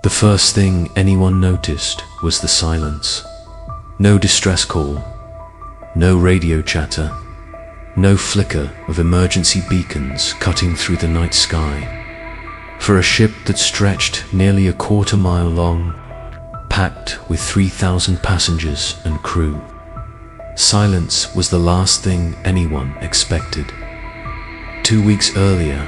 The first thing anyone noticed was the silence. No distress call, no radio chatter, no flicker of emergency beacons cutting through the night sky. For a ship that stretched nearly a quarter-mile long, packed with 3,000 passengers and crew, silence was the last thing anyone expected. 2 weeks earlier,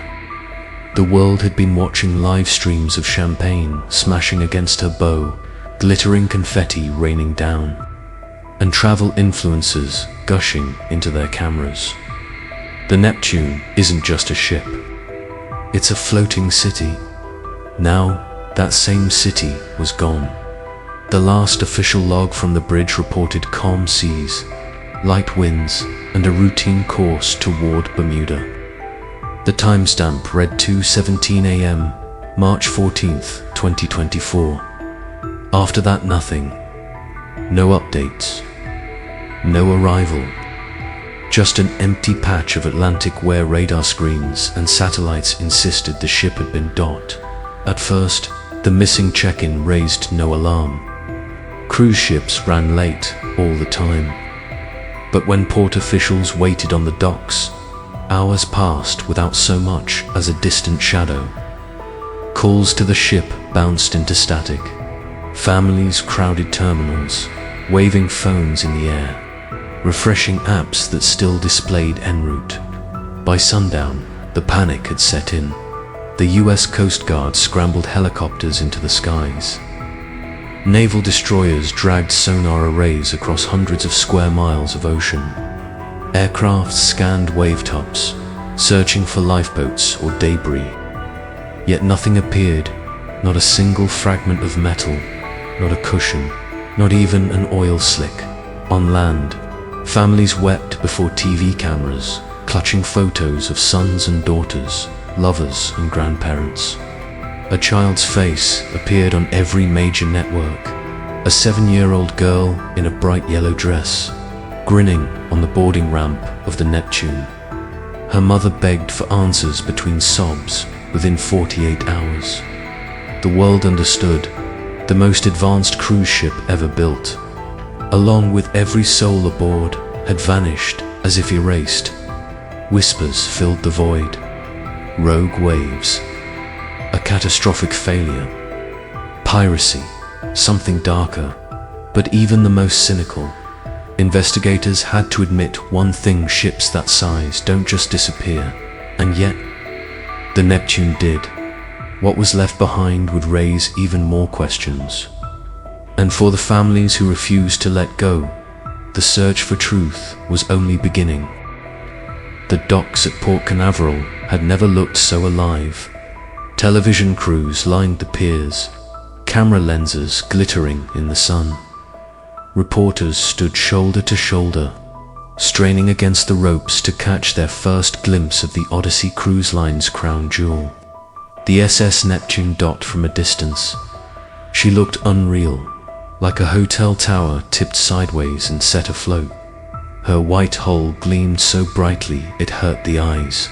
the world had been watching live streams of champagne smashing against her bow, glittering confetti raining down, and travel influencers gushing into their cameras. The Neptune isn't just a ship. It's a floating city. Now, that same city was gone. The last official log from the bridge reported calm seas, light winds, and a routine course toward Bermuda. The timestamp read 2:17 a.m., March 14th, 2024. After that, nothing. No updates. No arrival. Just an empty patch of Atlantic where radar screens and satellites insisted the ship had been docked. At first, the missing check-in raised no alarm. Cruise ships ran late all the time. But when port officials waited on the docks, hours passed without so much as a distant shadow. Calls to the ship bounced into static. Families crowded terminals, waving phones in the air, refreshing apps that still displayed en route. By sundown, the panic had set in. The US Coast Guard scrambled helicopters into the skies. Naval destroyers dragged sonar arrays across hundreds of square miles of ocean. Aircraft scanned wavetops, searching for lifeboats or debris. Yet nothing appeared, not a single fragment of metal, not a cushion, not even an oil slick. On land, families wept before TV cameras, clutching photos of sons and daughters, lovers and grandparents. A child's face appeared on every major network. A 7-year-old girl in a bright yellow dress, grinning on the boarding ramp of the Neptune. Her mother begged for answers between sobs within 48 hours. The world understood. The most advanced cruise ship ever built, along with every soul aboard, had vanished as if erased. Whispers filled the void. Rogue waves. A catastrophic failure. Piracy. Something darker. But even the most cynical. Investigators had to admit one thing: ships that size don't just disappear. And yet, the Neptune did. What was left behind would raise even more questions. And for the families who refused to let go, the search for truth was only beginning. The docks at Port Canaveral had never looked so alive. Television crews lined the piers, camera lenses glittering in the sun. Reporters stood shoulder to shoulder, straining against the ropes to catch their first glimpse of the Odyssey Cruise Line's crown jewel. The SS Neptune docked from a distance. She looked unreal, like a hotel tower tipped sideways and set afloat. Her white hull gleamed so brightly it hurt the eyes.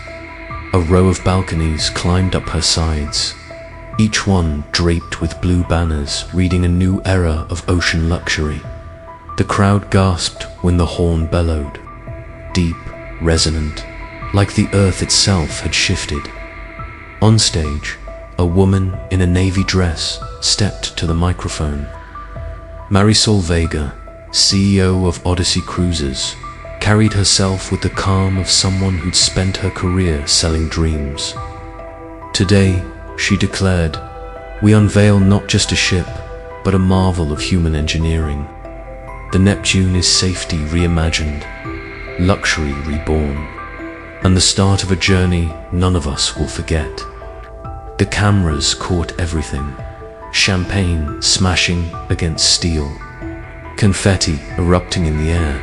A row of balconies climbed up her sides, each one draped with blue banners reading a new era of ocean luxury. The crowd gasped when the horn bellowed, deep, resonant, like the earth itself had shifted. On stage, a woman in a navy dress stepped to the microphone. Marisol Vega, CEO of Odyssey Cruises, carried herself with the calm of someone who'd spent her career selling dreams. Today, she declared, "We unveil not just a ship, but a marvel of human engineering. The Neptune is safety reimagined, luxury reborn, and the start of a journey none of us will forget." The cameras caught everything. Champagne smashing against steel, confetti erupting in the air,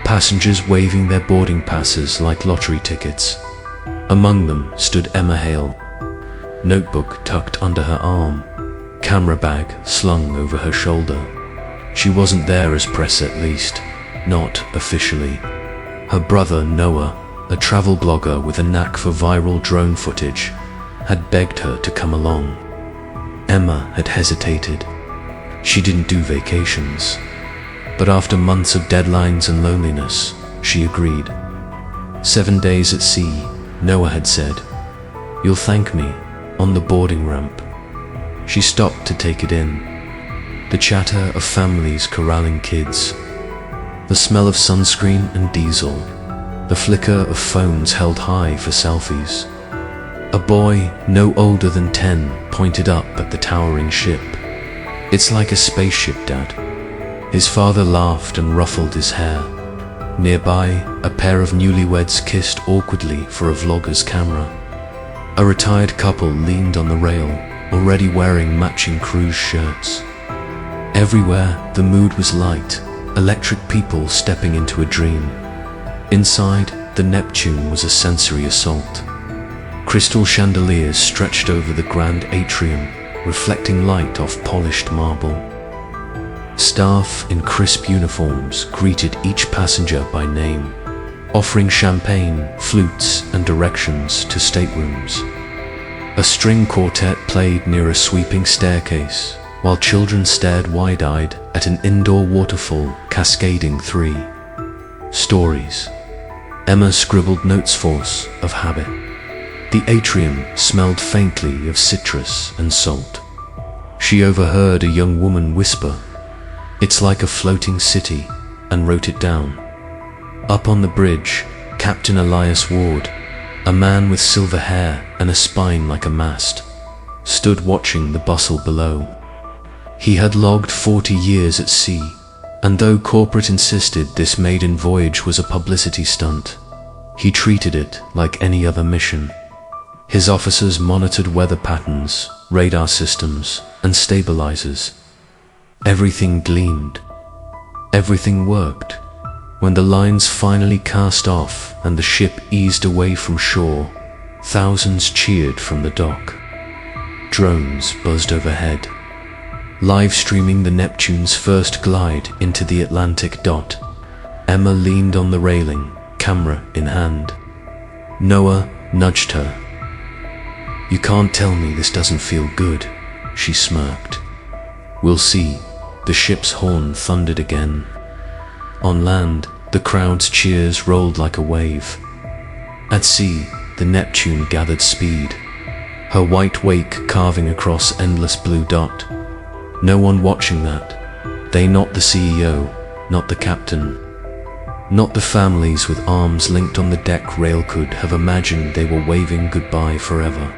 passengers waving their boarding passes like lottery tickets. Among them stood Emma Hale, notebook tucked under her arm, camera bag slung over her shoulder. She wasn't there as press, at least, not officially. Her brother Noah, a travel blogger with a knack for viral drone footage, had begged her to come along. Emma had hesitated. She didn't do vacations. But after months of deadlines and loneliness, she agreed. 7 days at sea, Noah had said. "You'll thank me," on the boarding ramp. She stopped to take it in. The chatter of families corralling kids. The smell of sunscreen and diesel. The flicker of phones held high for selfies. A boy, no older than 10, pointed up at the towering ship. "It's like a spaceship, Dad." His father laughed and ruffled his hair. Nearby, a pair of newlyweds kissed awkwardly for a vlogger's camera. A retired couple leaned on the rail, already wearing matching cruise shirts. Everywhere, the mood was light, electric people stepping into a dream. Inside, the Neptune was a sensory assault. Crystal chandeliers stretched over the grand atrium, reflecting light off polished marble. Staff in crisp uniforms greeted each passenger by name, offering champagne, flutes, and directions to staterooms. A string quartet played near a sweeping staircase, while children stared wide-eyed at an indoor waterfall cascading 3 stories. Emma scribbled notes force of habit. The atrium smelled faintly of citrus and salt. She overheard a young woman whisper, "It's like a floating city," and wrote it down. Up on the bridge, Captain Elias Ward, a man with silver hair and a spine like a mast, stood watching the bustle below. He had logged 40 years at sea, and though corporate insisted this maiden voyage was a publicity stunt, he treated it like any other mission. His officers monitored weather patterns, radar systems, and stabilizers. Everything gleamed. Everything worked. When the lines finally cast off and the ship eased away from shore, thousands cheered from the dock. Drones buzzed overhead, live streaming the Neptune's first glide into the Atlantic. Emma leaned on the railing, camera in hand. Noah nudged her. "You can't tell me this doesn't feel good," she smirked. "We'll see." The ship's horn thundered again. On land, the crowd's cheers rolled like a wave. At sea, the Neptune gathered speed, her white wake carving across endless blue dot. No one watching that. They, not the CEO, not the captain, not the families with arms linked on the deck rail, could have imagined they were waving goodbye forever.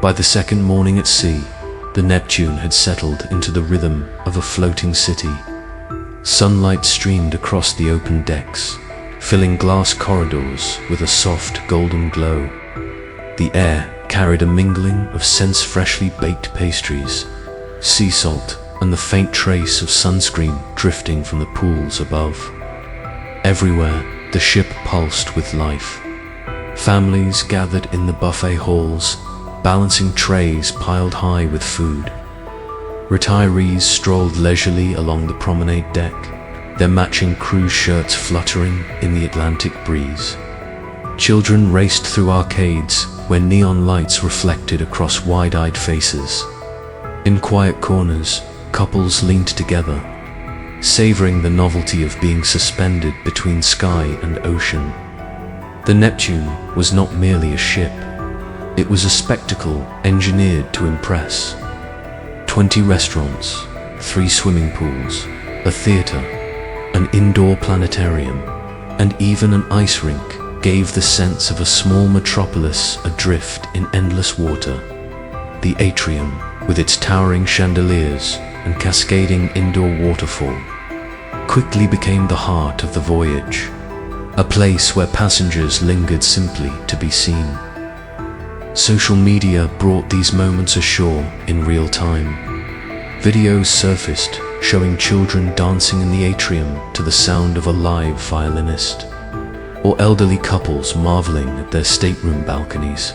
By the second morning at sea, the Neptune had settled into the rhythm of a floating city. Sunlight streamed across the open decks, filling glass corridors with a soft golden glow. The air carried a mingling of scents, freshly baked pastries, sea salt, and the faint trace of sunscreen drifting from the pools above. Everywhere, the ship pulsed with life. Families gathered in the buffet halls, balancing trays piled high with food. Retirees strolled leisurely along the promenade deck, their matching cruise shirts fluttering in the Atlantic breeze. Children raced through arcades where neon lights reflected across wide-eyed faces. In quiet corners, couples leaned together, savoring the novelty of being suspended between sky and ocean. The Neptune was not merely a ship. It was a spectacle engineered to impress. 20 restaurants, 3 swimming pools, a theater, an indoor planetarium, and even an ice rink gave the sense of a small metropolis adrift in endless water. The atrium, with its towering chandeliers and cascading indoor waterfall, quickly became the heart of the voyage, a place where passengers lingered simply to be seen. Social media brought these moments ashore in real time. Videos surfaced showing children dancing in the atrium to the sound of a live violinist, or elderly couples marveling at their stateroom balconies.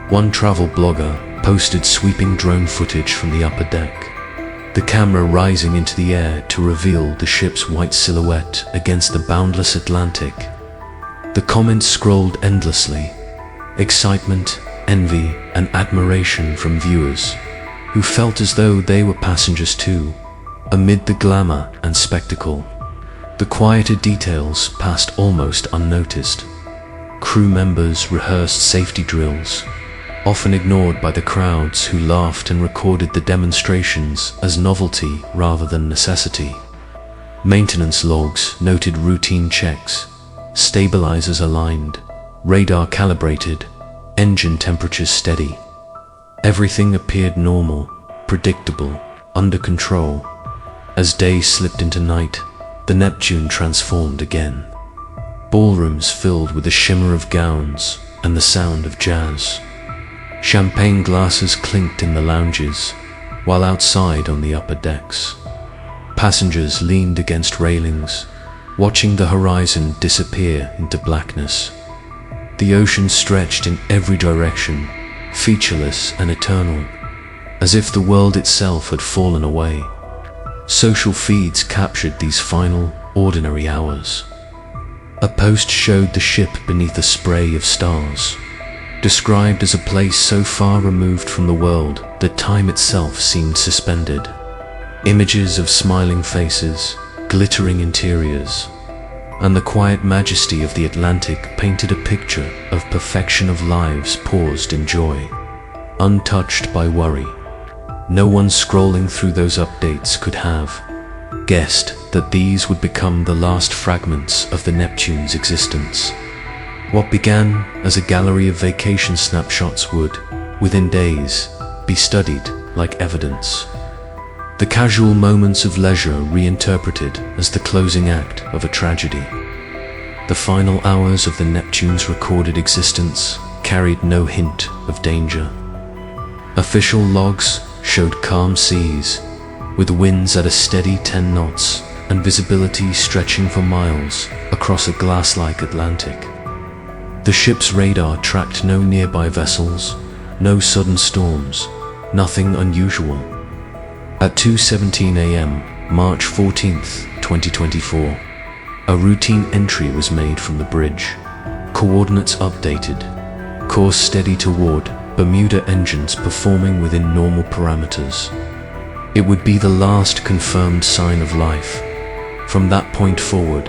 One travel blogger posted sweeping drone footage from the upper deck, the camera rising into the air to reveal the ship's white silhouette against the boundless Atlantic. The comments scrolled endlessly, excitement, envy, and admiration from viewers. who felt as though they were passengers too, amid the glamour and spectacle. The quieter details passed almost unnoticed. Crew members rehearsed safety drills, often ignored by the crowds who laughed and recorded the demonstrations as novelty rather than necessity. Maintenance logs noted routine checks, stabilizers aligned, radar calibrated, engine temperatures steady. Everything appeared normal, predictable, under control. As day slipped into night, the Neptune transformed again. Ballrooms filled with the shimmer of gowns and the sound of jazz. Champagne glasses clinked in the lounges, while outside on the upper decks, passengers leaned against railings, watching the horizon disappear into blackness. The ocean stretched in every direction, featureless and eternal, as if the world itself had fallen away. Social feeds captured these final, ordinary hours. A post showed the ship beneath a spray of stars, described as a place so far removed from the world that time itself seemed suspended. Images of smiling faces, glittering interiors, and the quiet majesty of the Atlantic painted a picture of perfection, of lives paused in joy, untouched by worry. No one scrolling through those updates could have guessed that these would become the last fragments of the Neptune's existence. What began as a gallery of vacation snapshots would, within days, be studied like evidence. The casual moments of leisure reinterpreted as the closing act of a tragedy. The final hours of the Neptune's recorded existence carried no hint of danger. Official logs showed calm seas, with winds at a steady 10 knots and visibility stretching for miles across a glass-like Atlantic. The ship's radar tracked no nearby vessels, no sudden storms, nothing unusual. At 2:17 a.m., March 14th, 2024, a routine entry was made from the bridge. Coordinates updated, course steady toward Bermuda, engines performing within normal parameters. It would be the last confirmed sign of life. From that point forward,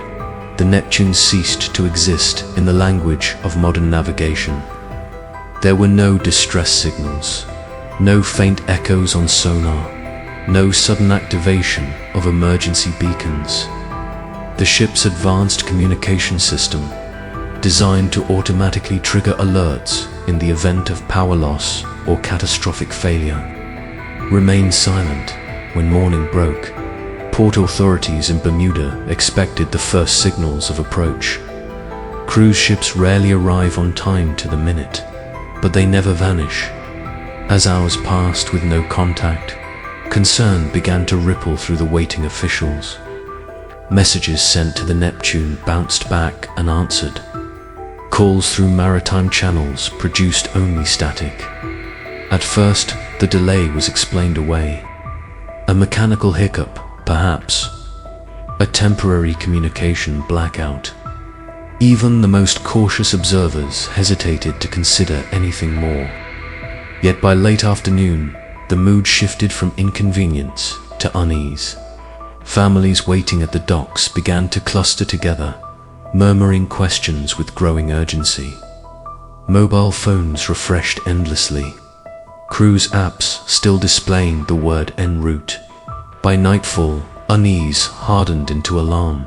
the Neptune ceased to exist in the language of modern navigation. There were no distress signals, no faint echoes on sonar, no sudden activation of emergency beacons. The ship's advanced communication system, designed to automatically trigger alerts in the event of power loss or catastrophic failure, remained silent when morning broke. Port authorities in Bermuda expected the first signals of approach. Cruise ships rarely arrive on time to the minute, but they never vanish. As hours passed with no contact, concern began to ripple through the waiting officials. Messages sent to the Neptune bounced back unanswered. Calls through maritime channels produced only static. At first, the delay was explained away. A mechanical hiccup, perhaps. A temporary communication blackout. Even the most cautious observers hesitated to consider anything more. Yet by late afternoon, the mood shifted from inconvenience to unease. Families waiting at the docks began to cluster together, murmuring questions with growing urgency. Mobile phones refreshed endlessly. Cruise apps still displaying the word en route. By nightfall, unease hardened into alarm.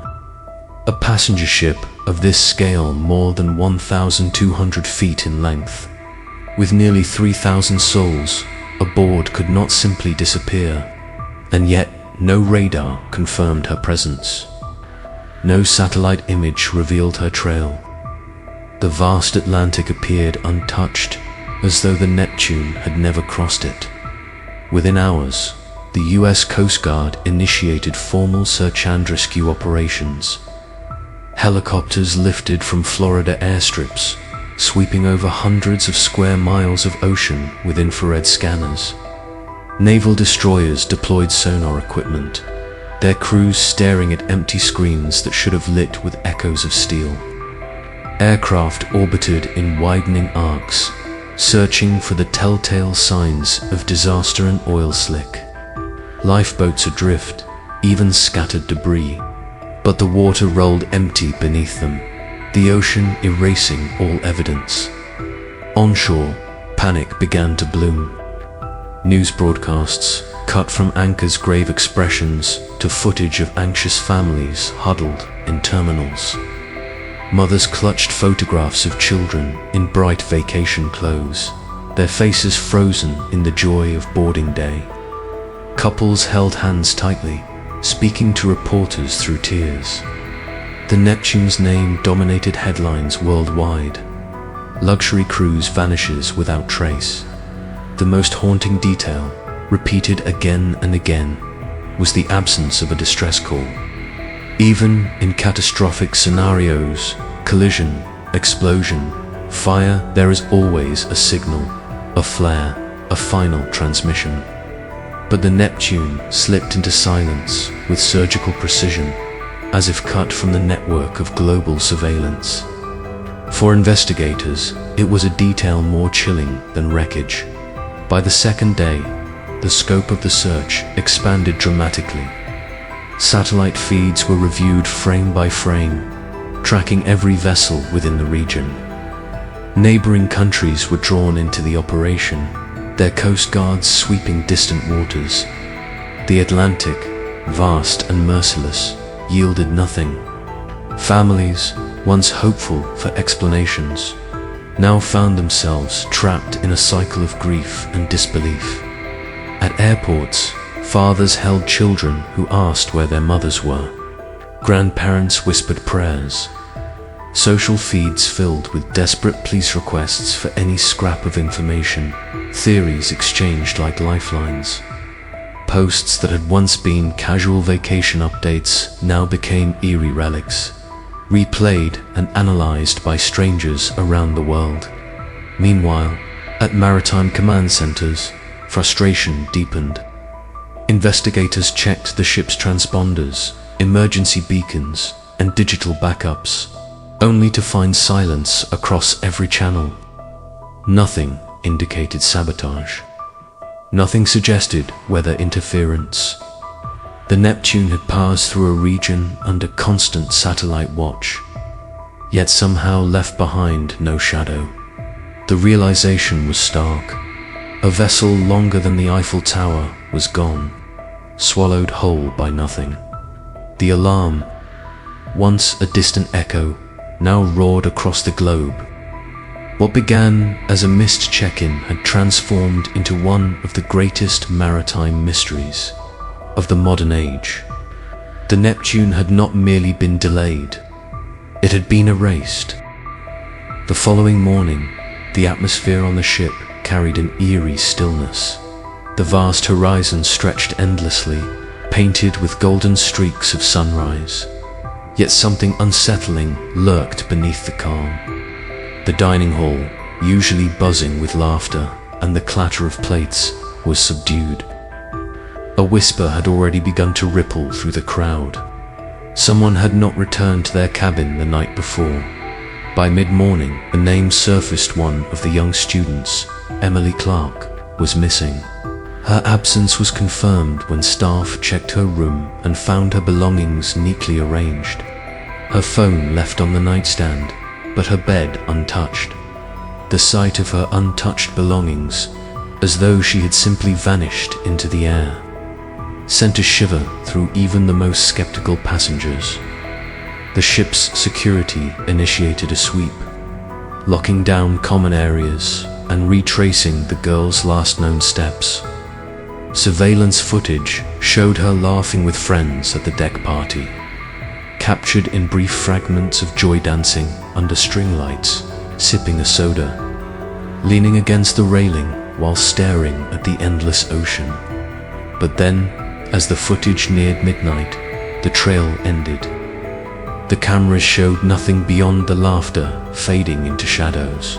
A passenger ship of this scale, more than 1,200 feet in length, with nearly 3,000 souls aboard, could not simply disappear, and yet no radar confirmed her presence. No satellite image revealed her trail. The vast Atlantic appeared untouched, as though the Neptune had never crossed it. Within hours, the US Coast Guard initiated formal search and rescue operations. Helicopters lifted from Florida airstrips, sweeping over hundreds of square miles of ocean with infrared scanners. Naval destroyers deployed sonar equipment, their crews staring at empty screens that should have lit with echoes of steel. Aircraft orbited in widening arcs, searching for the telltale signs of disaster and oil slick. Lifeboats adrift, even scattered debris, but the water rolled empty beneath them, the ocean erasing all evidence. Onshore, panic began to bloom. News broadcasts, cut from anchors' grave expressions to footage of anxious families huddled in terminals. Mothers clutched photographs of children in bright vacation clothes, their faces frozen in the joy of boarding day. Couples held hands tightly, speaking to reporters through tears. The Neptune's name dominated headlines worldwide. Luxury cruise vanishes without trace. The most haunting detail, repeated again and again, was the absence of a distress call. Even in catastrophic scenarios, collision, explosion, fire, there is always a signal, a flare, a final transmission. But the Neptune slipped into silence with surgical precision, as if cut from the network of global surveillance. For investigators, it was a detail more chilling than wreckage. By the second day, the scope of the search expanded dramatically. Satellite feeds were reviewed frame by frame, tracking every vessel within the region. Neighboring countries were drawn into the operation, their coast guards sweeping distant waters. The Atlantic, vast and merciless, yielded nothing. Families, once hopeful for explanations, now found themselves trapped in a cycle of grief and disbelief. At airports, fathers held children who asked where their mothers were. Grandparents whispered prayers. Social feeds filled with desperate police requests for any scrap of information, theories exchanged like lifelines. Posts that had once been casual vacation updates now became eerie relics, replayed and analyzed by strangers around the world. Meanwhile, at maritime command centers, frustration deepened. Investigators checked the ship's transponders, emergency beacons, and digital backups, only to find silence across every channel. Nothing indicated sabotage. Nothing suggested weather interference. The Neptune had passed through a region under constant satellite watch, yet somehow left behind no shadow. The realization was stark. A vessel longer than the Eiffel Tower was gone, swallowed whole by nothing. The alarm, once a distant echo, now roared across the globe. What began as a missed check-in had transformed into one of the greatest maritime mysteries of the modern age. The Neptune had not merely been delayed, it had been erased. The following morning, the atmosphere on the ship carried an eerie stillness. The vast horizon stretched endlessly, painted with golden streaks of sunrise. Yet something unsettling lurked beneath the calm. The dining hall, usually buzzing with laughter and the clatter of plates, was subdued. A whisper had already begun to ripple through the crowd. Someone had not returned to their cabin the night before. By mid-morning, the name surfaced. One of the young students, Emily Clark, was missing. Her absence was confirmed when staff checked her room and found her belongings neatly arranged. Her phone left on the nightstand, but her bed untouched. The sight of her untouched belongings, as though she had simply vanished into the air, sent a shiver through even the most skeptical passengers. The ship's security initiated a sweep, locking down common areas and retracing the girl's last known steps. Surveillance footage showed her laughing with friends at the deck party, captured in brief fragments of joy dancing under string lights, sipping a soda, leaning against the railing while staring at the endless ocean. But then, as the footage neared midnight, the trail ended. The cameras showed nothing beyond the laughter fading into shadows.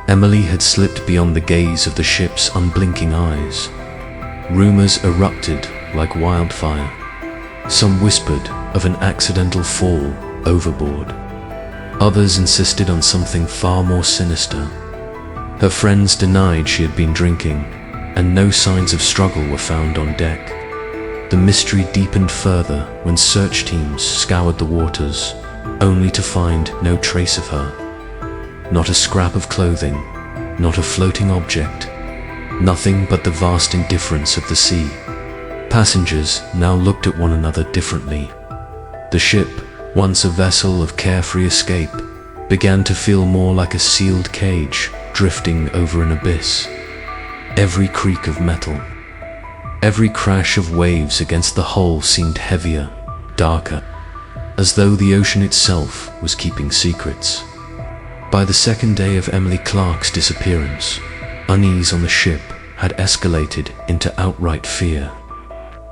Emily had slipped beyond the gaze of the ship's unblinking eyes. Rumors erupted like wildfire. Some whispered of an accidental fall overboard. Others insisted on something far more sinister. Her friends denied she had been drinking, and no signs of struggle were found on deck. The mystery deepened further when search teams scoured the waters, only to find no trace of her. Not a scrap of clothing, not a floating object, nothing but the vast indifference of the sea. Passengers now looked at one another differently. The ship, once a vessel of carefree escape, began to feel more like a sealed cage drifting over an abyss. Every creak of metal, every crash of waves against the hull seemed heavier, darker, as though the ocean itself was keeping secrets. By the second day of Emily Clark's disappearance, unease on the ship had escalated into outright fear.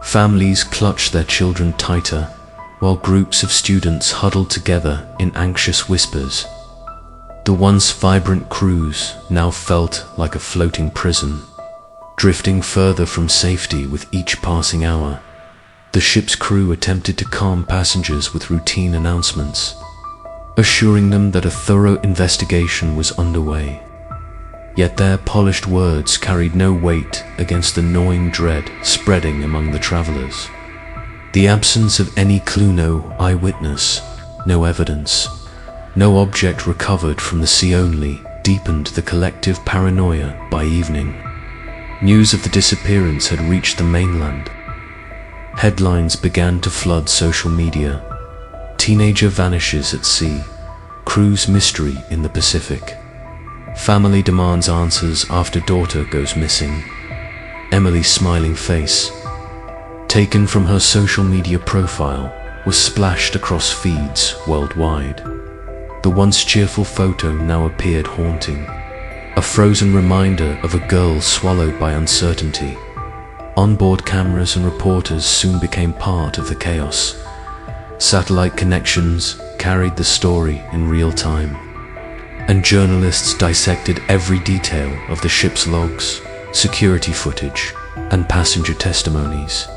Families clutched their children tighter, while groups of students huddled together in anxious whispers. The once vibrant cruise now felt like a floating prison, drifting further from safety with each passing hour. The ship's crew attempted to calm passengers with routine announcements, assuring them that a thorough investigation was underway. Yet their polished words carried no weight against the gnawing dread spreading among the travelers. The absence of any clue, no eyewitness, no evidence, no object recovered from the sea only deepened the collective paranoia. By evening, news of the disappearance had reached the mainland. Headlines began to flood social media. Teenager vanishes at sea. Cruise mystery in the Pacific. Family demands answers after daughter goes missing. Emily's smiling face, taken from her social media profile, was splashed across feeds worldwide. The once cheerful photo now appeared haunting, a frozen reminder of a girl swallowed by uncertainty. Onboard cameras and reporters soon became part of the chaos. Satellite connections carried the story in real time, and journalists dissected every detail of the ship's logs, security footage, and passenger testimonies.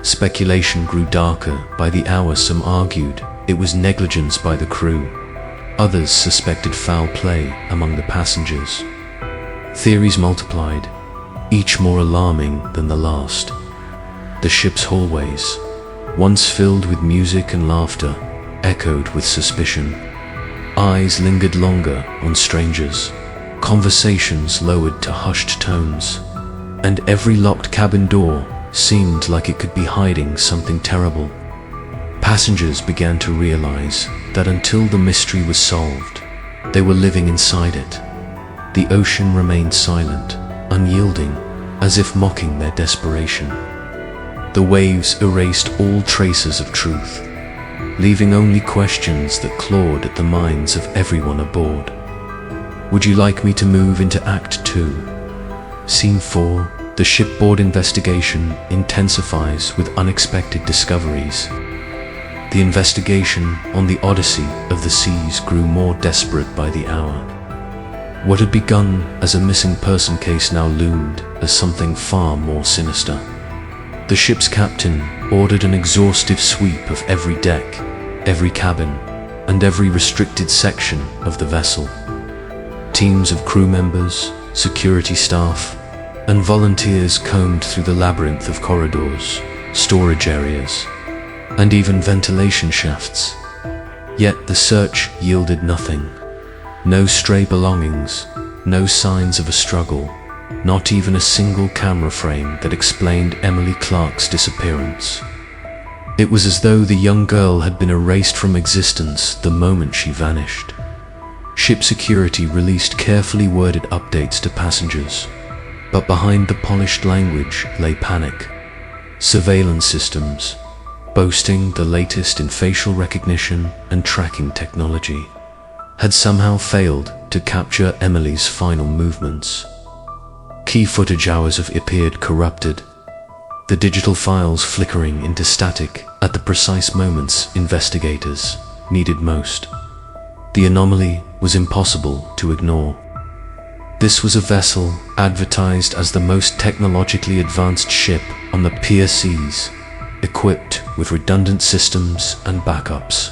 Speculation grew darker by the hour. Some argued it was negligence by the crew. Others suspected foul play among the passengers. Theories multiplied, each more alarming than the last. The ship's hallways, once filled with music and laughter, echoed with suspicion. Eyes lingered longer on strangers, conversations lowered to hushed tones, and every locked cabin door seemed like it could be hiding something terrible. Passengers began to realize that until the mystery was solved, they were living inside it. The ocean remained silent, unyielding, as if mocking their desperation. The waves erased all traces of truth, leaving only questions that clawed at the minds of everyone aboard. Would you like me to move into Act 2? Scene 4. The shipboard investigation intensifies with unexpected discoveries. The investigation on the Odyssey of the Seas grew more desperate by the hour. What had begun as a missing person case now loomed as something far more sinister. The ship's captain ordered an exhaustive sweep of every deck, every cabin, and every restricted section of the vessel. Teams of crew members, security staff, and volunteers combed through the labyrinth of corridors, storage areas, and even ventilation shafts. Yet the search yielded nothing. No stray belongings, no signs of a struggle, not even a single camera frame that explained Emily Clark's disappearance. It was as though the young girl had been erased from existence the moment she vanished. Ship security released carefully worded updates to passengers, but behind the polished language lay panic. Surveillance systems, boasting the latest in facial recognition and tracking technology, had somehow failed to capture Emily's final movements. Key footage hours of appeared corrupted, the digital files flickering into static at the precise moments investigators needed most. The anomaly was impossible to ignore. This was a vessel advertised as the most technologically advanced ship on the Pier Seas, equipped with redundant systems and backups.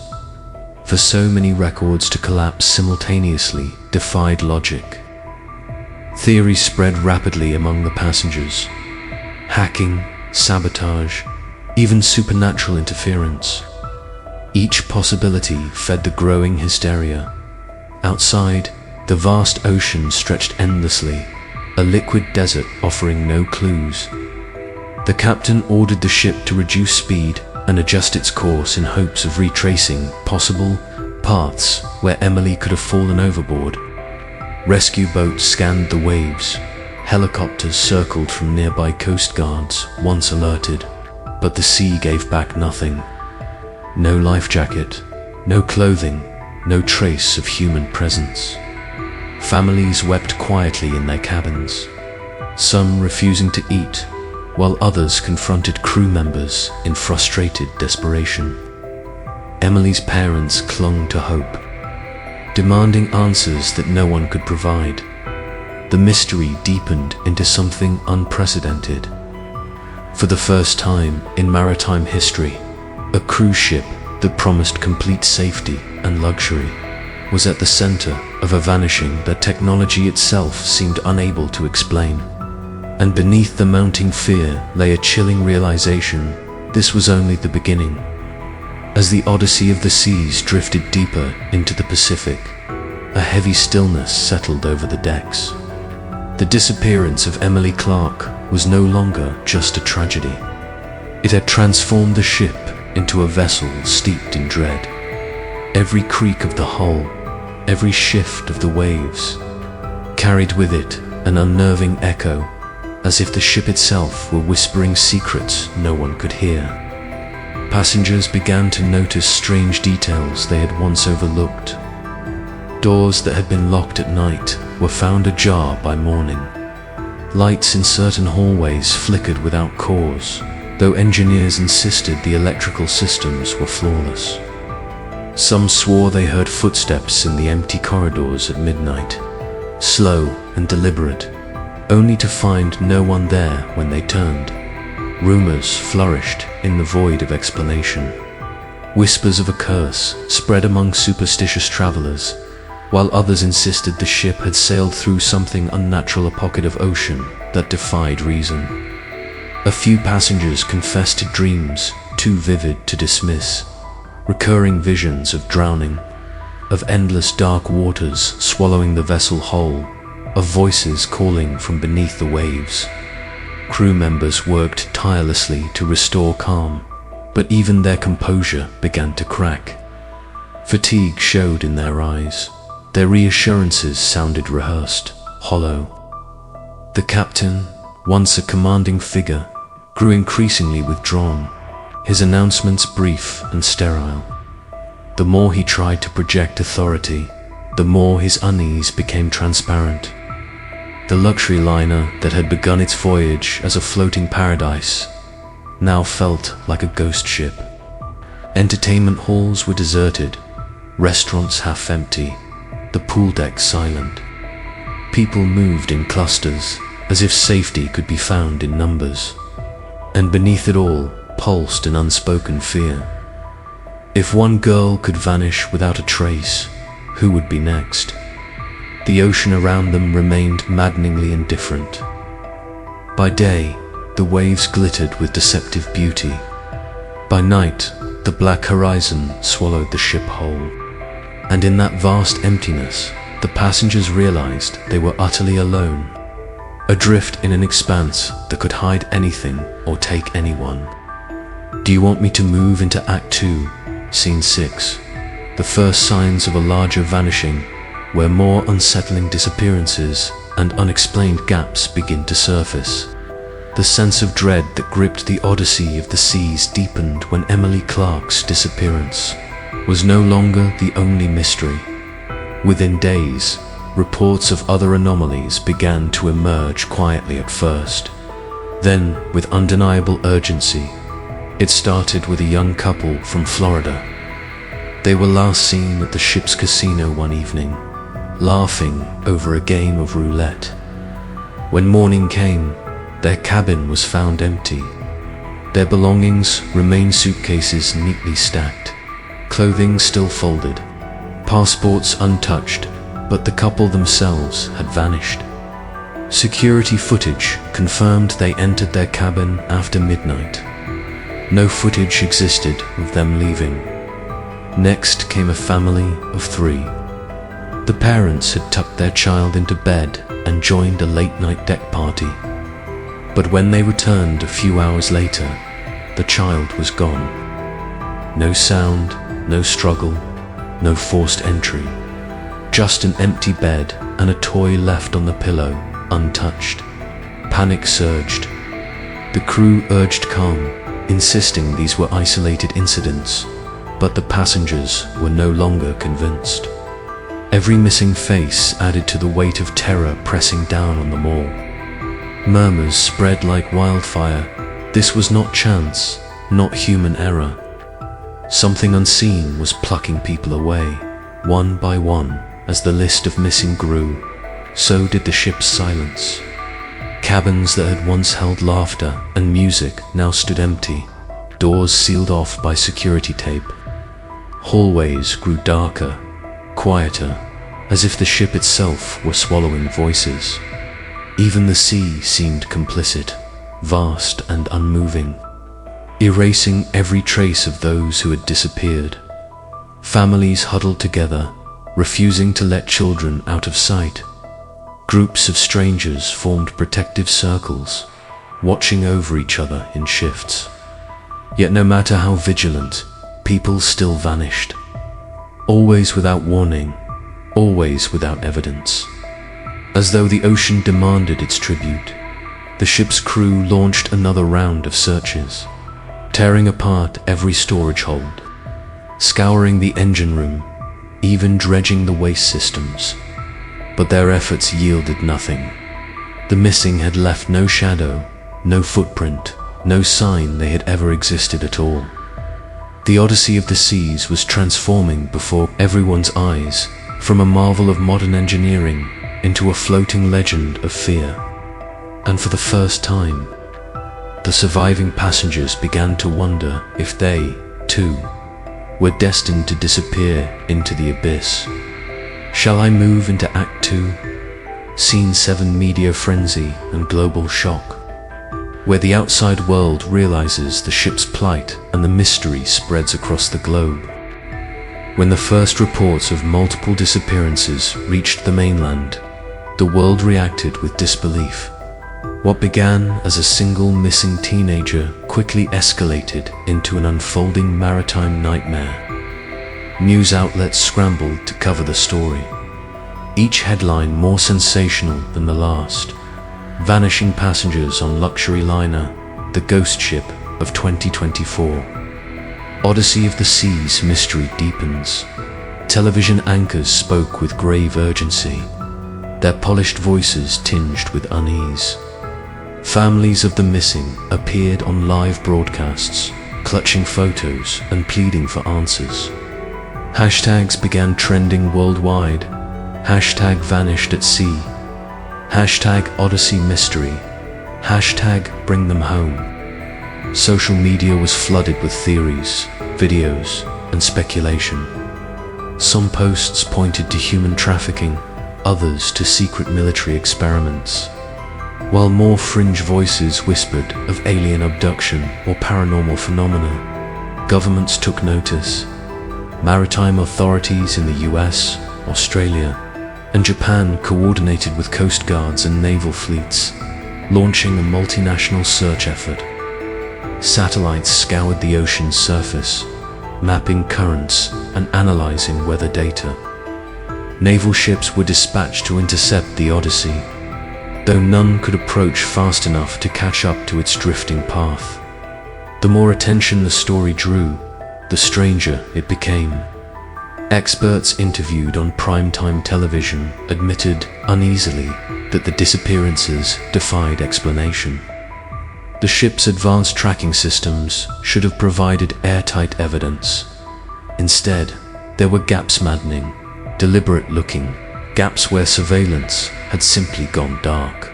For so many records to collapse simultaneously defied logic. Theories spread rapidly among the passengers. Hacking, sabotage, even supernatural interference. Each possibility fed the growing hysteria. Outside, the vast ocean stretched endlessly, a liquid desert offering no clues. The captain ordered the ship to reduce speed and adjust its course in hopes of retracing possible paths where Emily could have fallen overboard. Rescue boats scanned the waves. Helicopters circled from nearby coast guards, once alerted, but the sea gave back nothing. No life jacket, no clothing, no trace of human presence. Families wept quietly in their cabins, some refusing to eat, while others confronted crew members in frustrated desperation. Emily's parents clung to hope, demanding answers that no one could provide. The mystery deepened into something unprecedented. For the first time in maritime history, a cruise ship that promised complete safety and luxury was at the center of a vanishing that technology itself seemed unable to explain. And beneath the mounting fear lay a chilling realization: this was only the beginning. As the odyssey of the seas drifted deeper into the Pacific, a heavy stillness settled over the decks. The disappearance of Emily Clark was no longer just a tragedy. It had transformed the ship into a vessel steeped in dread. Every creak of the hull, every shift of the waves, carried with it an unnerving echo, as if the ship itself were whispering secrets no one could hear. Passengers began to notice strange details they had once overlooked. Doors that had been locked at night were found ajar by morning. Lights in certain hallways flickered without cause, though engineers insisted the electrical systems were flawless. Some swore they heard footsteps in the empty corridors at midnight, slow and deliberate, only to find no one there when they turned. Rumors flourished in the void of explanation. Whispers of a curse spread among superstitious travelers, while others insisted the ship had sailed through something unnatural, a pocket of ocean that defied reason. A few passengers confessed to dreams too vivid to dismiss, recurring visions of drowning, of endless dark waters swallowing the vessel whole, of voices calling from beneath the waves. Crew members worked tirelessly to restore calm, but even their composure began to crack. Fatigue showed in their eyes. Their reassurances sounded rehearsed, hollow. The captain, once a commanding figure, grew increasingly withdrawn, his announcements brief and sterile. The more he tried to project authority, the more his unease became transparent. The luxury liner that had begun its voyage as a floating paradise now felt like a ghost ship. Entertainment halls were deserted, restaurants half empty, the pool deck silent. People moved in clusters, as if safety could be found in numbers. And beneath it all pulsed an unspoken fear. If one girl could vanish without a trace, who would be next? The ocean around them remained maddeningly indifferent. By day, the waves glittered with deceptive beauty. By night, the black horizon swallowed the ship whole. And in that vast emptiness, the passengers realized they were utterly alone, adrift in an expanse that could hide anything or take anyone. Do you want me to move into Act 2, Scene 6, the first signs of a larger vanishing, where more unsettling disappearances and unexplained gaps begin to surface? The sense of dread that gripped the odyssey of the seas deepened when Emily Clark's disappearance was no longer the only mystery. Within days, reports of other anomalies began to emerge quietly at first. Then, with undeniable urgency, it started with a young couple from Florida. They were last seen at the ship's casino one evening, laughing over a game of roulette. When morning came, their cabin was found empty. Their belongings remained suitcases neatly stacked, clothing still folded, passports untouched, but the couple themselves had vanished. Security footage confirmed they entered their cabin after midnight. No footage existed of them leaving. Next came a family of 3. The parents had tucked their child into bed and joined a late-night deck party. But when they returned a few hours later, the child was gone. No sound, no struggle, no forced entry. Just an empty bed and a toy left on the pillow, untouched. Panic surged. The crew urged calm, insisting these were isolated incidents, but the passengers were no longer convinced. Every missing face added to the weight of terror pressing down on them all. Murmurs spread like wildfire. This was not chance, not human error. Something unseen was plucking people away, one by one. As the list of missing grew, so did the ship's silence. Cabins that had once held laughter and music now stood empty, doors sealed off by security tape. Hallways grew darker, quieter, as if the ship itself were swallowing voices. Even the sea seemed complicit, vast and unmoving, erasing every trace of those who had disappeared. Families huddled together, refusing to let children out of sight. Groups of strangers formed protective circles, watching over each other in shifts. Yet no matter how vigilant, people still vanished. Always without warning, always without evidence. As though the ocean demanded its tribute, the ship's crew launched another round of searches, tearing apart every storage hold, scouring the engine room, even dredging the waste systems. But their efforts yielded nothing. The missing had left no shadow, no footprint, no sign they had ever existed at all. The Odyssey of the Seas was transforming before everyone's eyes, from a marvel of modern engineering into a floating legend of fear. And for the first time, the surviving passengers began to wonder if they, too, were destined to disappear into the abyss. Shall I move into Act 2? Scene 7: Media Frenzy and Global Shock, where the outside world realizes the ship's plight and the mystery spreads across the globe. When the first reports of multiple disappearances reached the mainland, the world reacted with disbelief. What began as a single missing teenager quickly escalated into an unfolding maritime nightmare. News outlets scrambled to cover the story, each headline more sensational than the last. Vanishing passengers on luxury liner, the ghost ship of 2024. Odyssey of the Seas mystery deepens. Television anchors spoke with grave urgency, their polished voices tinged with unease. Families of the missing appeared on live broadcasts, clutching photos and pleading for answers. Hashtags began trending worldwide. Hashtag vanished at sea. Hashtag Odyssey mystery. Hashtag bring them home. Social media was flooded with theories, videos, and speculation. Some posts pointed to human trafficking, others to secret military experiments, while more fringe voices whispered of alien abduction or paranormal phenomena. Governments took notice. Maritime authorities in the US, Australia, and Japan coordinated with coast guards and naval fleets, launching a multinational search effort. Satellites scoured the ocean's surface, mapping currents and analyzing weather data. Naval ships were dispatched to intercept the Odyssey, though none could approach fast enough to catch up to its drifting path. The more attention the story drew, the stranger it became. Experts interviewed on primetime television admitted uneasily that the disappearances defied explanation. The ship's advanced tracking systems should have provided airtight evidence. Instead, there were gaps, maddening, deliberate-looking gaps where surveillance had simply gone dark.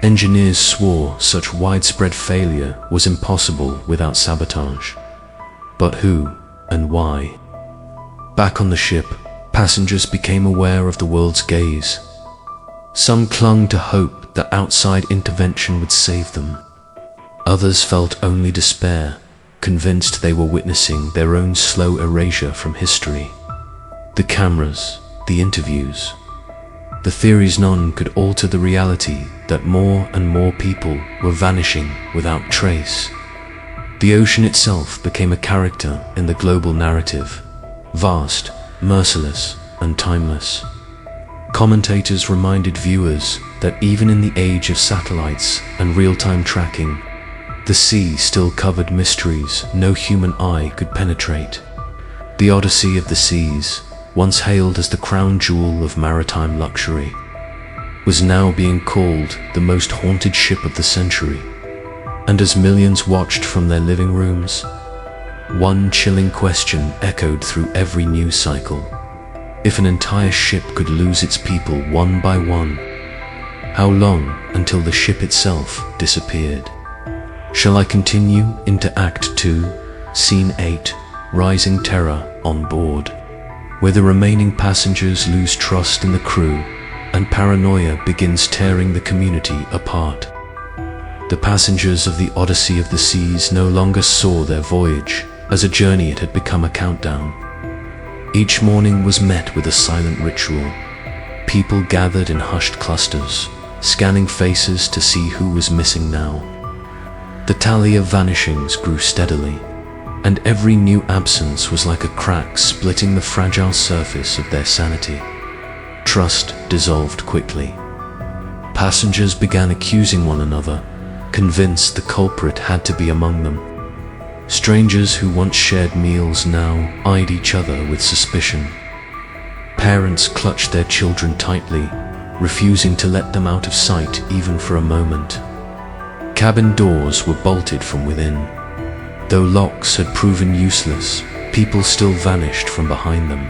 Engineers swore such widespread failure was impossible without sabotage. But who and why? Back on the ship, passengers became aware of the world's gaze. Some clung to hope that outside intervention would save them. Others felt only despair, convinced they were witnessing their own slow erasure from history. The cameras, the interviews, the theories none could alter the reality that more and more people were vanishing without trace. The ocean itself became a character in the global narrative, vast, merciless, and timeless. Commentators reminded viewers that even in the age of satellites and real-time tracking, the sea still covered mysteries no human eye could penetrate. The Odyssey of the Seas, once hailed as the crown jewel of maritime luxury, was now being called the most haunted ship of the century. And as millions watched from their living rooms, one chilling question echoed through every news cycle. If an entire ship could lose its people one by one, how long until the ship itself disappeared? Shall I continue into Act 2, Scene 8, Rising Terror on Board, where the remaining passengers lose trust in the crew and paranoia begins tearing the community apart? The passengers of the Odyssey of the Seas no longer saw their voyage as a journey. It had become a countdown. Each morning was met with a silent ritual. People gathered in hushed clusters, scanning faces to see who was missing now. The tally of vanishings grew steadily, and every new absence was like a crack splitting the fragile surface of their sanity. Trust dissolved quickly. Passengers began accusing one another, convinced the culprit had to be among them. Strangers who once shared meals now eyed each other with suspicion. Parents clutched their children tightly, refusing to let them out of sight even for a moment. Cabin doors were bolted from within. Though locks had proven useless, people still vanished from behind them.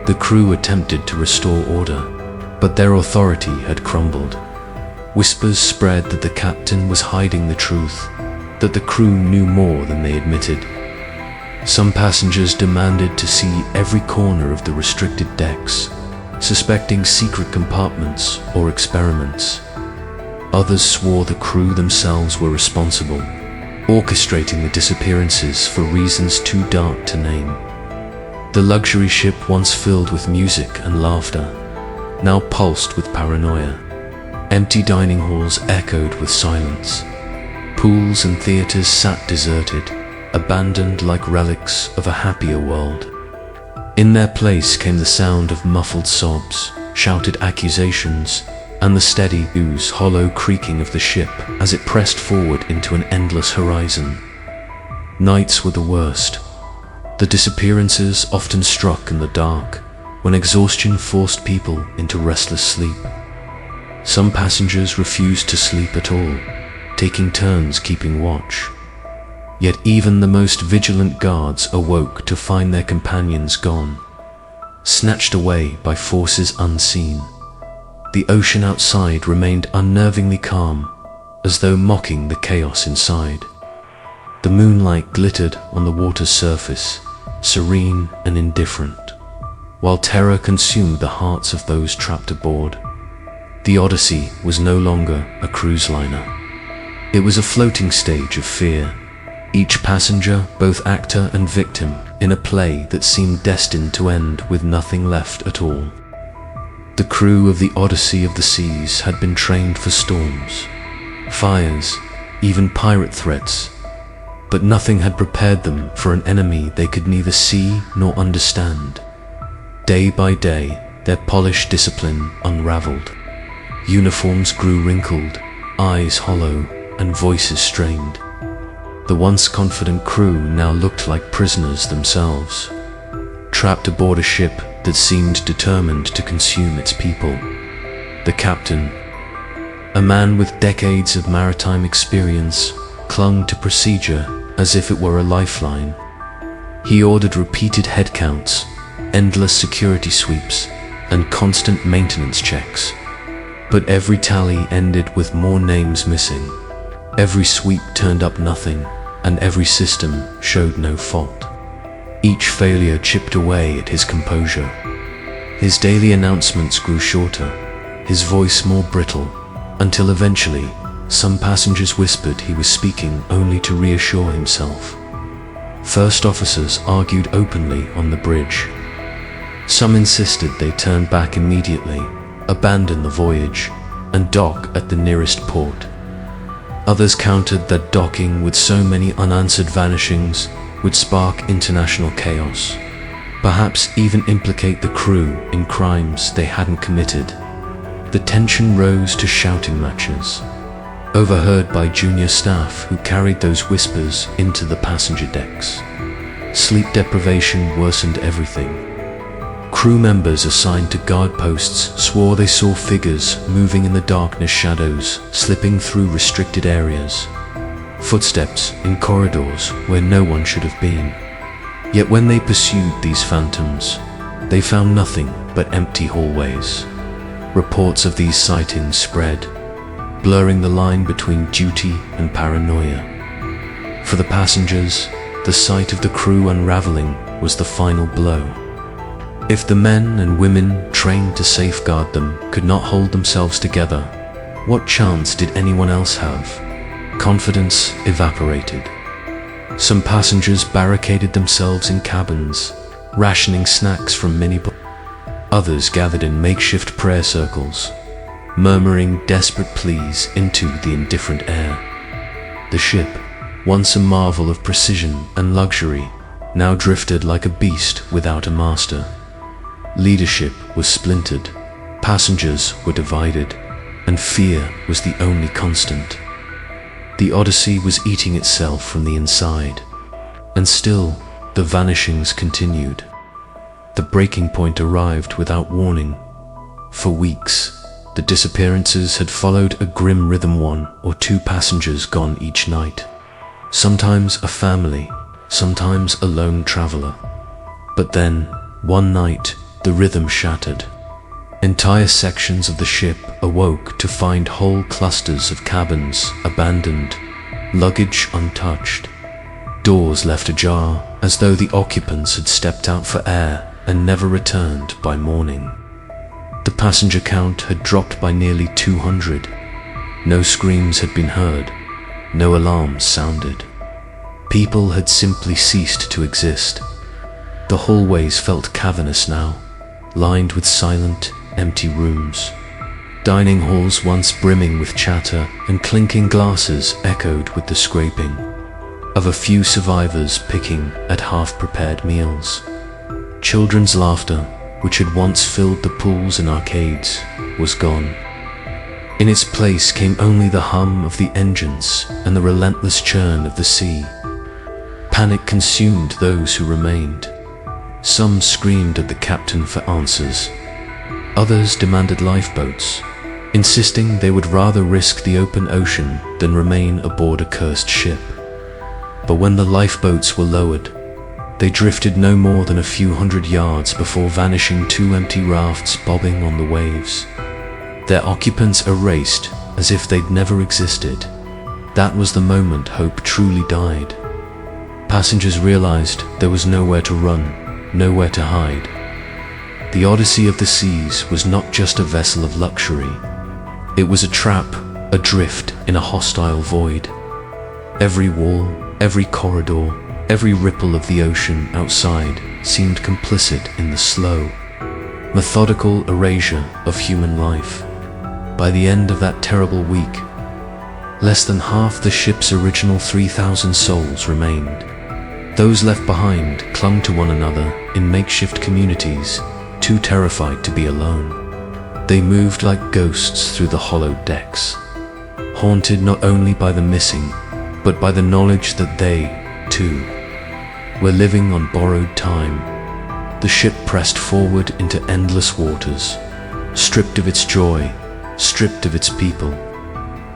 The crew attempted to restore order, but their authority had crumbled. Whispers spread that the captain was hiding the truth, that the crew knew more than they admitted. Some passengers demanded to see every corner of the restricted decks, suspecting secret compartments or experiments. Others swore the crew themselves were responsible, orchestrating the disappearances for reasons too dark to name. The luxury ship, once filled with music and laughter, now pulsed with paranoia. Empty dining halls echoed with silence. Pools and theaters sat deserted, abandoned like relics of a happier world. In their place came the sound of muffled sobs, shouted accusations, and the steady, hollow creaking of the ship as it pressed forward into an endless horizon. Nights were the worst. The disappearances often struck in the dark, when exhaustion forced people into restless sleep. Some passengers refused to sleep at all, taking turns keeping watch. Yet even the most vigilant guards awoke to find their companions gone, snatched away by forces unseen. The ocean outside remained unnervingly calm, as though mocking the chaos inside. The moonlight glittered on the water's surface, serene and indifferent, while terror consumed the hearts of those trapped aboard. The Odyssey was no longer a cruise liner. It was a floating stage of fear, each passenger both actor and victim in a play that seemed destined to end with nothing left at all. The crew of the Odyssey of the Seas had been trained for storms, fires, even pirate threats, but nothing had prepared them for an enemy they could neither see nor understand. Day by day, their polished discipline unraveled. Uniforms grew wrinkled, eyes hollow, and voices strained. The once confident crew now looked like prisoners themselves, trapped aboard a ship that seemed determined to consume its people. The captain, a man with decades of maritime experience, clung to procedure as if it were a lifeline. He ordered repeated head counts, endless security sweeps, and constant maintenance checks. But every tally ended with more names missing. Every sweep turned up nothing, and every system showed no fault. Each failure chipped away at his composure. His daily announcements grew shorter, his voice more brittle, until eventually some passengers whispered he was speaking only to reassure himself. First officers argued openly on the bridge. Some insisted they turn back immediately, abandon the voyage, and dock at the nearest port. Others countered that docking with so many unanswered vanishings would spark international chaos, perhaps even implicate the crew in crimes they hadn't committed. The tension rose to shouting matches, overheard by junior staff who carried those whispers into the passenger decks. Sleep deprivation worsened everything. Crew members assigned to guard posts swore they saw figures moving in the darkness, shadows slipping through restricted areas, footsteps in corridors where no one should have been. Yet when they pursued these phantoms, they found nothing but empty hallways. Reports of these sightings spread, blurring the line between duty and paranoia. For the passengers, the sight of the crew unraveling was the final blow. If the men and women trained to safeguard them could not hold themselves together, what chance did anyone else have? Confidence evaporated. Some passengers barricaded themselves in cabins, rationing snacks from minibuses. Others gathered in makeshift prayer circles, murmuring desperate pleas into the indifferent air. The ship, once a marvel of precision and luxury, now drifted like a beast without a master. Leadership was splintered, passengers were divided, and fear was the only constant. The Odyssey was eating itself from the inside, and still the vanishings continued. The breaking point arrived without warning. For weeks, the disappearances had followed a grim rhythm, 1 or 2 passengers gone each night. Sometimes a family, sometimes a lone traveler. But then, one night, the rhythm shattered. Entire sections of the ship awoke to find whole clusters of cabins abandoned, luggage untouched, doors left ajar as though the occupants had stepped out for air and never returned by morning. The passenger count had dropped by nearly 200. No screams had been heard, no alarms sounded. People had simply ceased to exist. The hallways felt cavernous now, lined with silent, empty rooms. Dining halls once brimming with chatter and clinking glasses echoed with the scraping of a few survivors picking at half-prepared meals. Children's laughter, which had once filled the pools and arcades, was gone. In its place came only the hum of the engines and the relentless churn of the sea. Panic consumed those who remained. Some screamed at the captain for answers. Others demanded lifeboats, insisting they would rather risk the open ocean than remain aboard a cursed ship. But when the lifeboats were lowered, they drifted no more than a few hundred yards before vanishing 2 empty rafts bobbing on the waves. Their occupants erased as if they'd never existed. That was the moment hope truly died. Passengers realized there was nowhere to run, nowhere to hide. The Odyssey of the Seas was not just a vessel of luxury. It was a trap, adrift in a hostile void. Every wall, every corridor, every ripple of the ocean outside seemed complicit in the slow, methodical erasure of human life. By the end of that terrible week, less than half the ship's original 3,000 souls remained. Those left behind clung to one another in makeshift communities, too terrified to be alone. They moved like ghosts through the hollowed decks, haunted not only by the missing, but by the knowledge that they, too, were living on borrowed time. The ship pressed forward into endless waters, stripped of its joy, stripped of its people,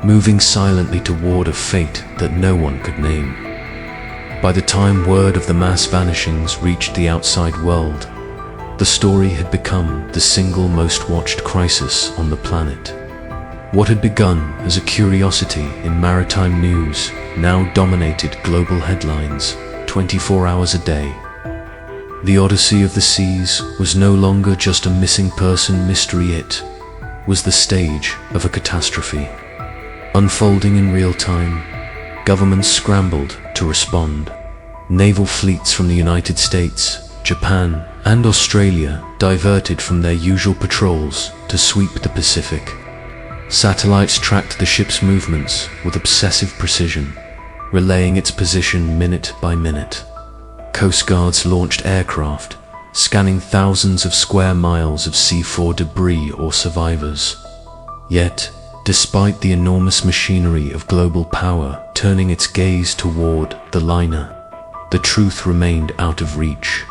moving silently toward a fate that no one could name. By the time word of the mass vanishings reached the outside world, the story had become the single most watched crisis on the planet. What had begun as a curiosity in maritime news now dominated global headlines 24 hours a day. The Odyssey of the Seas was no longer just a missing person mystery. was the stage of a catastrophe. Unfolding in real time, governments scrambled to respond. Naval fleets from the United States, Japan, and Australia diverted from their usual patrols to sweep the Pacific. Satellites tracked the ship's movements with obsessive precision, relaying its position minute by minute. Coast Guards launched aircraft, scanning thousands of square miles of seafloor debris or survivors. Yet, despite the enormous machinery of global power turning its gaze toward the liner, the truth remained out of reach.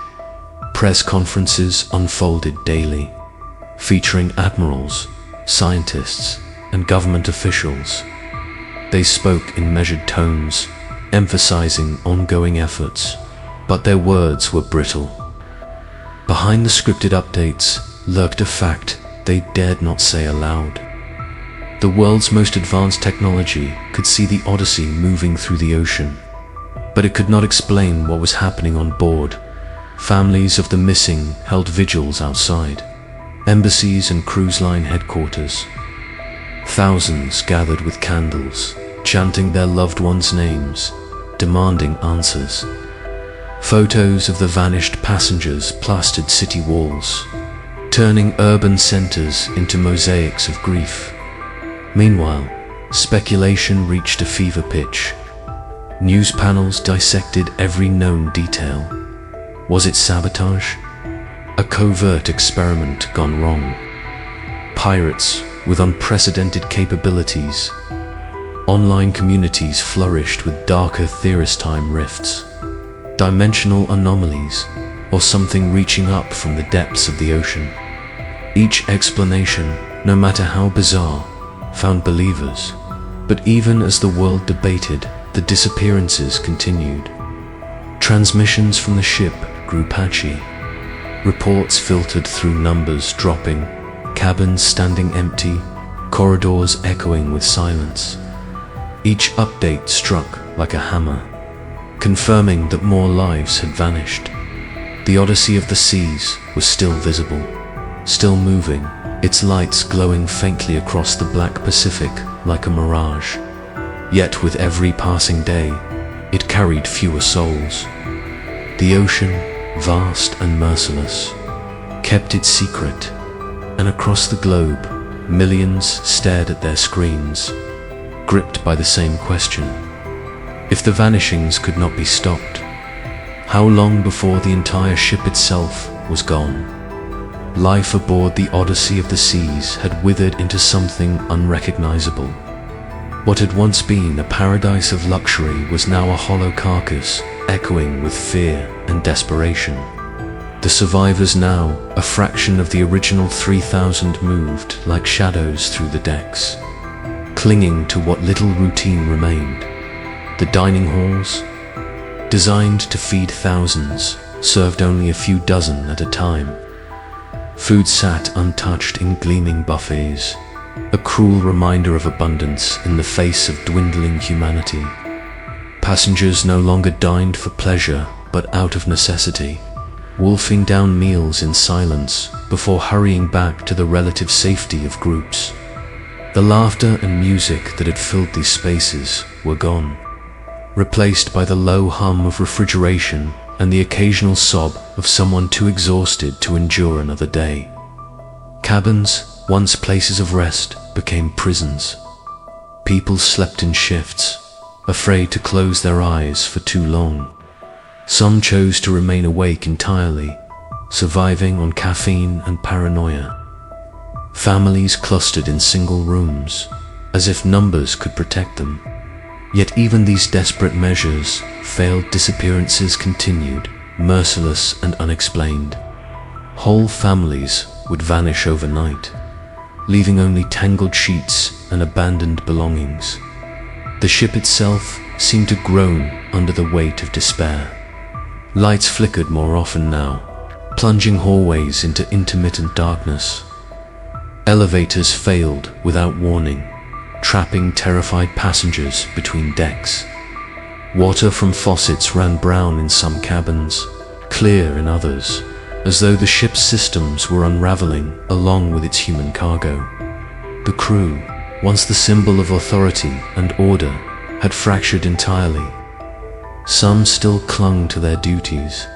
Press conferences unfolded daily, featuring admirals, scientists, and government officials. They spoke in measured tones, emphasizing ongoing efforts, but their words were brittle. Behind the scripted updates lurked a fact they dared not say aloud. The world's most advanced technology could see the Odyssey moving through the ocean, but it could not explain what was happening on board. Families of the missing held vigils outside embassies and cruise line headquarters. Thousands gathered with candles, chanting their loved ones' names, demanding answers. Photos of the vanished passengers plastered city walls, turning urban centers into mosaics of grief. Meanwhile, speculation reached a fever pitch. News panels dissected every known detail. Was it sabotage? A covert experiment gone wrong? Pirates with unprecedented capabilities? Online communities flourished with darker theorist-time rifts, dimensional anomalies, or something reaching up from the depths of the ocean. Each explanation, no matter how bizarre, found believers. But even as the world debated, the disappearances continued. Transmissions from the ship grew patchy. Reports filtered through numbers dropping, cabins standing empty, corridors echoing with silence. Each update struck like a hammer, confirming that more lives had vanished. The Odyssey of the Seas was still visible, still moving, its lights glowing faintly across the black Pacific like a mirage. Yet with every passing day, it carried fewer souls. The ocean, vast and merciless, kept its secret, and across the globe, millions stared at their screens, gripped by the same question. If the vanishings could not be stopped, how long before the entire ship itself was gone? Life aboard the Odyssey of the Seas had withered into something unrecognizable. What had once been a paradise of luxury was now a hollow carcass, echoing with fear and desperation. The survivors now, a fraction of the original 3,000, moved like shadows through the decks, clinging to what little routine remained. The dining halls, designed to feed thousands, served only a few dozen at a time. Food sat untouched in gleaming buffets, a cruel reminder of abundance in the face of dwindling humanity. Passengers no longer dined for pleasure, but out of necessity, wolfing down meals in silence before hurrying back to the relative safety of groups. The laughter and music that had filled these spaces were gone, replaced by the low hum of refrigeration and the occasional sob of someone too exhausted to endure another day. Cabins, once places of rest, became prisons. People slept in shifts, afraid to close their eyes for too long. Some chose to remain awake entirely, surviving on caffeine and paranoia. Families clustered in single rooms, as if numbers could protect them. Yet even these desperate measures failed. Disappearances continued, merciless and unexplained. Whole families would vanish overnight, leaving only tangled sheets and abandoned belongings. The ship itself seemed to groan under the weight of despair. Lights flickered more often now, plunging hallways into intermittent darkness. Elevators failed without warning, trapping terrified passengers between decks. Water from faucets ran brown in some cabins, clear in others, as though the ship's systems were unraveling along with its human cargo. The crew, once the symbol of authority and order, had fractured entirely. Some still clung to their duties,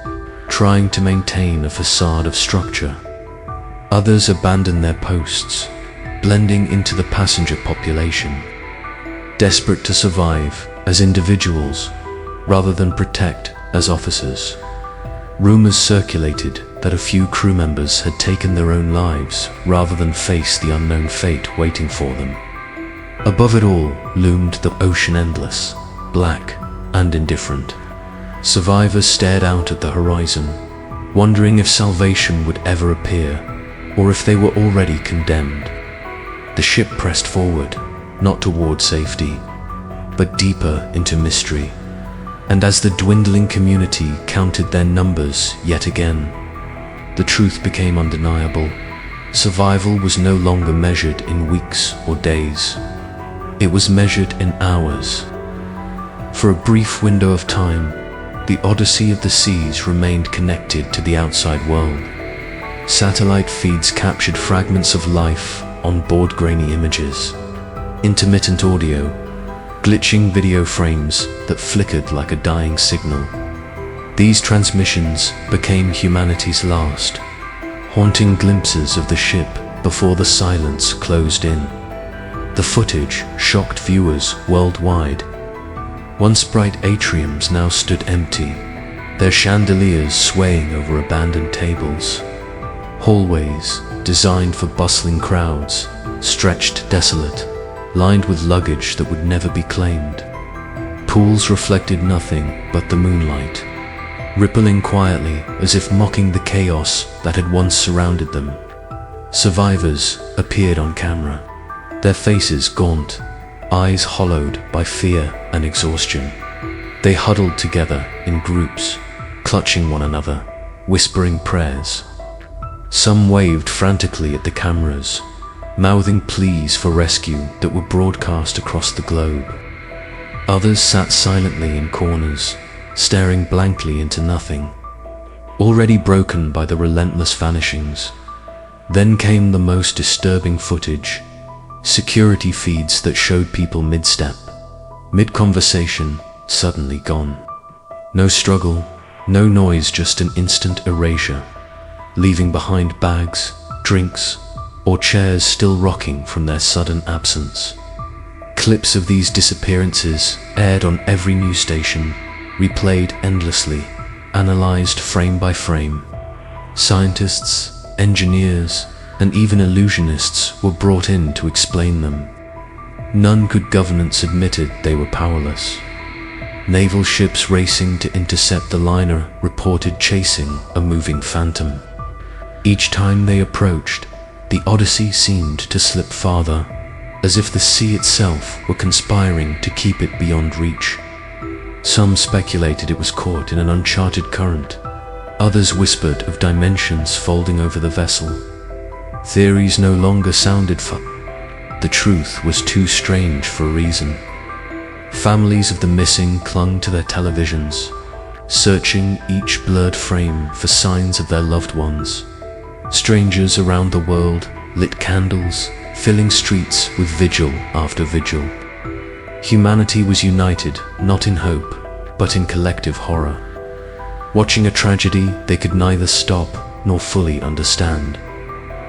trying to maintain a facade of structure. Others abandoned their posts, blending into the passenger population, desperate to survive as individuals rather than protect as officers. Rumors circulated that a few crew members had taken their own lives rather than face the unknown fate waiting for them. Above it all loomed the ocean, endless, black, and indifferent. Survivors stared out at the horizon, wondering if salvation would ever appear, or if they were already condemned. The ship pressed forward, not toward safety, but deeper into mystery. And as the dwindling community counted their numbers yet again, the truth became undeniable. Survival was no longer measured in weeks or days. It was measured in hours. For a brief window of time, the Odyssey of the Seas remained connected to the outside world. Satellite feeds captured fragments of life on board, grainy images, intermittent audio, glitching video frames that flickered like a dying signal. These transmissions became humanity's last, haunting glimpses of the ship before the silence closed in. The footage shocked viewers worldwide. Once bright atriums now stood empty, their chandeliers swaying over abandoned tables. Hallways, designed for bustling crowds, stretched desolate, lined with luggage that would never be claimed. Pools reflected nothing but the moonlight, rippling quietly as if mocking the chaos that had once surrounded them. Survivors appeared on camera, their faces gaunt, eyes hollowed by fear and exhaustion. They huddled together in groups, clutching one another, whispering prayers. Some waved frantically at the cameras, mouthing pleas for rescue that were broadcast across the globe. Others sat silently in corners, staring blankly into nothing, already broken by the relentless vanishings. Then came the most disturbing footage, security feeds that showed people mid-step, mid-conversation, suddenly gone. No struggle, no noise, just an instant erasure, leaving behind bags, drinks, or chairs still rocking from their sudden absence. Clips of these disappearances aired on every news station, replayed endlessly, analyzed frame by frame. Scientists, engineers, and even illusionists were brought in to explain them. None could. Governments admitted they were powerless. Naval ships racing to intercept the liner reported chasing a moving phantom. Each time they approached, the Odyssey seemed to slip farther, as if the sea itself were conspiring to keep it beyond reach. Some speculated it was caught in an uncharted current. Others whispered of dimensions folding over the vessel. Theories no longer sounded fun. The truth was too strange for a reason. Families of the missing clung to their televisions, searching each blurred frame for signs of their loved ones. Strangers around the world lit candles, filling streets with vigil after vigil. Humanity was united, not in hope, but in collective horror. Watching a tragedy they could neither stop nor fully understand.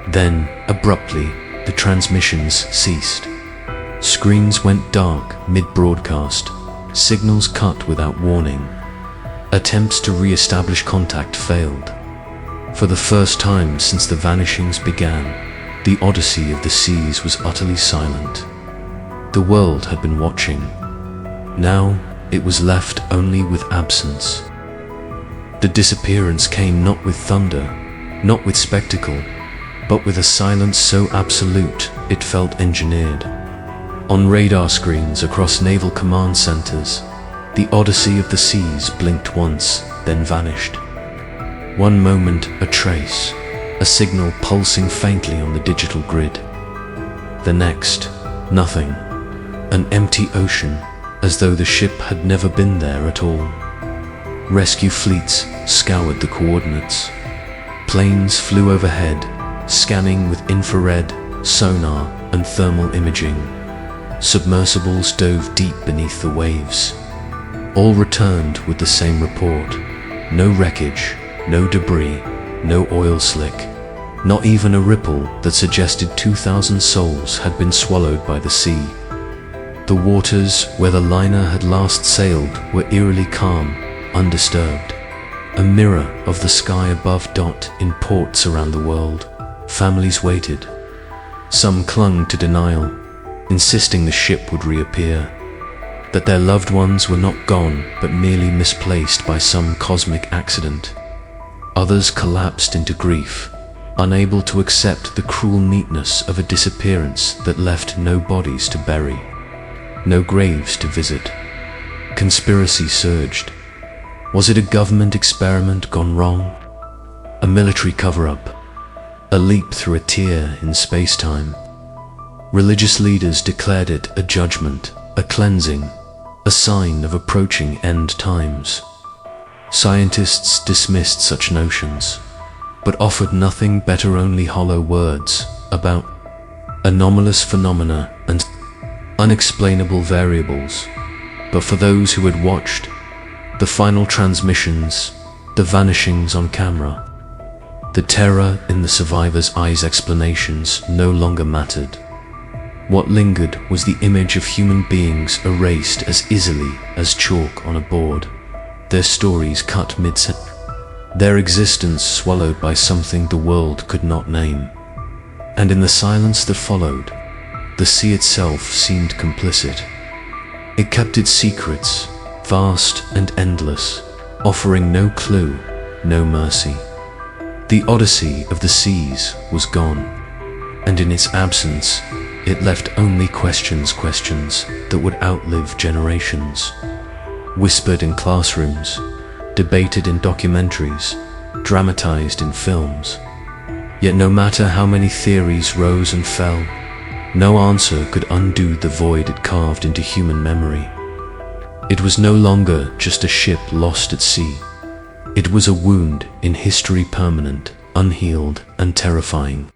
Then, abruptly, the transmissions ceased. Screens went dark mid-broadcast, signals cut without warning. Attempts to re-establish contact failed. For the first time since the vanishings began, the Odyssey of the Seas was utterly silent. The world had been watching. Now it was left only with absence. The disappearance came not with thunder, not with spectacle, but with a silence so absolute it felt engineered. On radar screens across naval command centers, the Odyssey of the Seas blinked once, then vanished. One moment a trace, a signal pulsing faintly on the digital grid. The next, nothing. An empty ocean, as though the ship had never been there at all. Rescue fleets scoured the coordinates. Planes flew overhead, scanning with infrared, sonar, and thermal imaging. Submersibles dove deep beneath the waves. All returned with the same report. No wreckage, no debris, no oil slick, not even a ripple that suggested 2,000 souls had been swallowed by the sea. The waters where the liner had last sailed were eerily calm, undisturbed. A mirror of the sky above. In ports around the world, families waited. Some clung to denial, insisting the ship would reappear, that their loved ones were not gone but merely misplaced by some cosmic accident. Others collapsed into grief, unable to accept the cruel neatness of a disappearance that left no bodies to bury, no graves to visit. Conspiracy surged. Was it a government experiment gone wrong? A military cover-up? A leap through a tear in space-time? Religious leaders declared it a judgment, a cleansing, a sign of approaching end times. Scientists dismissed such notions, but offered nothing better, only hollow words about anomalous phenomena and unexplainable variables. But for those who had watched the final transmissions, the vanishings on camera, the terror in the survivors' eyes, explanations no longer mattered. What lingered was the image of human beings erased as easily as chalk on a board, their stories cut mid-sentence, their existence swallowed by something the world could not name. And in the silence that followed, the sea itself seemed complicit. It kept its secrets, vast and endless, offering no clue, no mercy. The odyssey of the seas was gone, and in its absence, it left only questions that would outlive generations. Whispered in classrooms, debated in documentaries, dramatized in films. Yet no matter how many theories rose and fell, no answer could undo the void it carved into human memory. It was no longer just a ship lost at sea. It was a wound in history, permanent, unhealed, and terrifying.